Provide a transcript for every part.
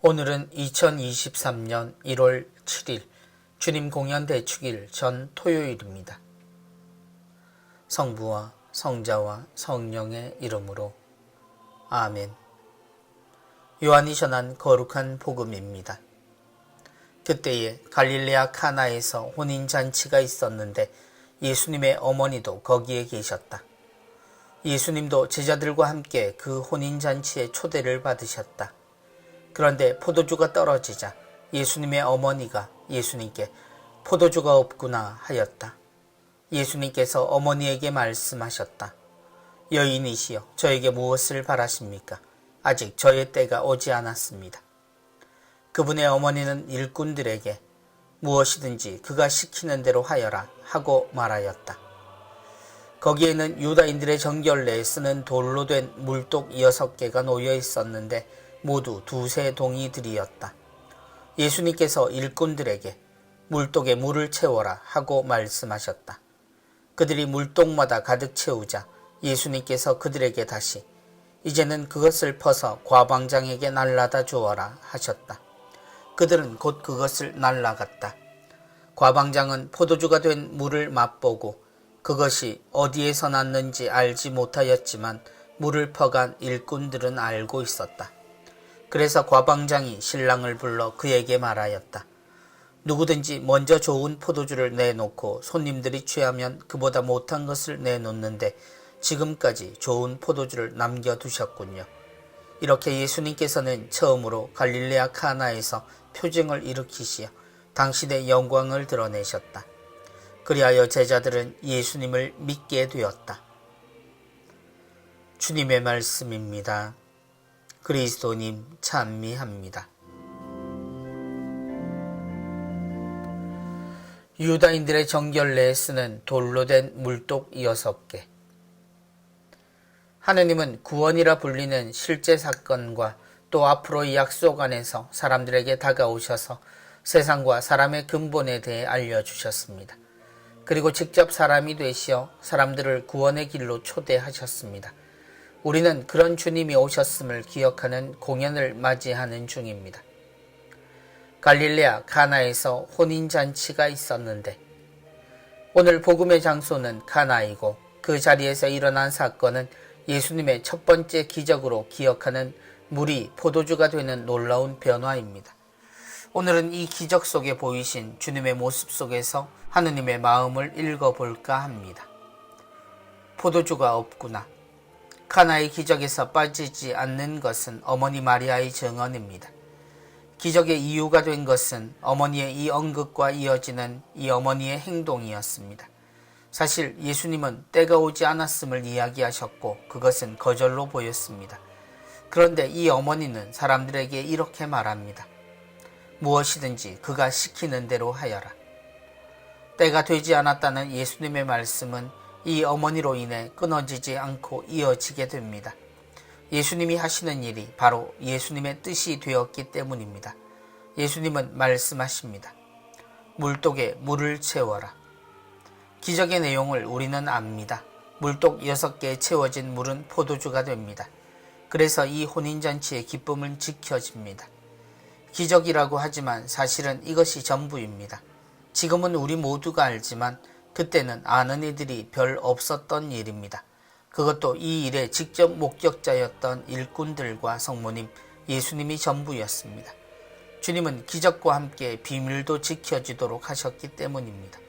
오늘은 2023년 1월 7일 주님 공연 대축일 전 토요일입니다. 성부와 성자와 성령의 이름으로 아멘. 요한이 전한 거룩한 복음입니다. 그때에 갈릴레아 카나에서 혼인잔치가 있었는데 예수님의 어머니도 거기에 계셨다. 예수님도 제자들과 함께 그 혼인잔치에 초대를 받으셨다. 그런데 포도주가 떨어지자 예수님의 어머니가 예수님께 포도주가 없구나 하였다. 예수님께서 어머니에게 말씀하셨다. 여인이시여, 저에게 무엇을 바라십니까? 아직 저의 때가 오지 않았습니다. 그분의 어머니는 일꾼들에게 무엇이든지 그가 시키는 대로 하여라 하고 말하였다. 거기에는 유다인들의 정결례에 쓰는 돌로 된 물독 6개가 놓여 있었는데 모두 두세 동이들이었다. 예수님께서 일꾼들에게 물독에 물을 채워라 하고 말씀하셨다. 그들이 물독마다 가득 채우자 예수님께서 그들에게 다시 이제는 그것을 퍼서 과방장에게 날라다 주어라 하셨다. 그들은 곧 그것을 날라갔다. 과방장은 포도주가 된 물을 맛보고 그것이 어디에서 났는지 알지 못하였지만 물을 퍼간 일꾼들은 알고 있었다. 그래서 과방장이 신랑을 불러 그에게 말하였다. 누구든지 먼저 좋은 포도주를 내놓고 손님들이 취하면 그보다 못한 것을 내놓는데 지금까지 좋은 포도주를 남겨두셨군요. 이렇게 예수님께서는 처음으로 갈릴레아 카나에서 표징을 일으키시어 당신의 영광을 드러내셨다. 그리하여 제자들은 예수님을 믿게 되었다. 주님의 말씀입니다. 그리스도님 찬미합니다. 유다인들의 정결례에 쓰는 돌로 된 물독 6개. 하느님은 구원이라 불리는 실제 사건과 또 앞으로의 약속 안에서 사람들에게 다가오셔서 세상과 사람의 근본에 대해 알려주셨습니다. 그리고 직접 사람이 되시어 사람들을 구원의 길로 초대하셨습니다. 우리는 그런 주님이 오셨음을 기억하는 공연을 맞이하는 중입니다. 갈릴레아 가나에서 혼인잔치가 있었는데 오늘 복음의 장소는 가나이고 그 자리에서 일어난 사건은 예수님의 첫 번째 기적으로 기억하는 물이 포도주가 되는 놀라운 변화입니다. 오늘은 이 기적 속에 보이신 주님의 모습 속에서 하느님의 마음을 읽어볼까 합니다. 포도주가 없구나. 카나의 기적에서 빠지지 않는 것은 어머니 마리아의 증언입니다. 기적의 이유가 된 것은 어머니의 이 언급과 이어지는 이 어머니의 행동이었습니다. 사실 예수님은 때가 오지 않았음을 이야기하셨고 그것은 거절로 보였습니다. 그런데 이 어머니는 사람들에게 이렇게 말합니다. 무엇이든지 그가 시키는 대로 하여라. 때가 되지 않았다는 예수님의 말씀은 이 어머니로 인해 끊어지지 않고 이어지게 됩니다. 예수님이 하시는 일이 바로 예수님의 뜻이 되었기 때문입니다. 예수님은 말씀하십니다. 물독에 물을 채워라. 기적의 내용을 우리는 압니다. 물독 6개에 채워진 물은 포도주가 됩니다. 그래서 이 혼인잔치의 기쁨은 지켜집니다. 기적이라고 하지만 사실은 이것이 전부입니다. 지금은 우리 모두가 알지만 그때는 아는 이들이 별 없었던 일입니다. 그것도 이 일의 직접 목격자였던 일꾼들과 성모님, 예수님이 전부였습니다. 주님은 기적과 함께 비밀도 지켜지도록 하셨기 때문입니다.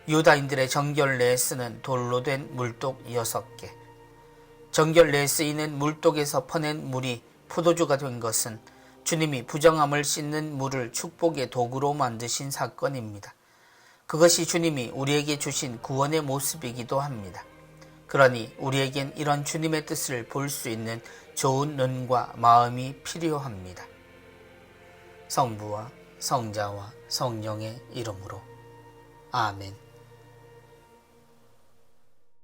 유다인들의 정결례에 쓰는 돌로 된 물독 6개. 정결례에 쓰이는 물독에서 퍼낸 물이 포도주가 된 것은 주님이 부정함을 씻는 물을 축복의 도구로 만드신 사건입니다. 그것이 주님이 우리에게 주신 구원의 모습이기도 합니다. 그러니 우리에겐 이런 주님의 뜻을 볼 수 있는 좋은 눈과 마음이 필요합니다. 성부와 성자와 성령의 이름으로 아멘.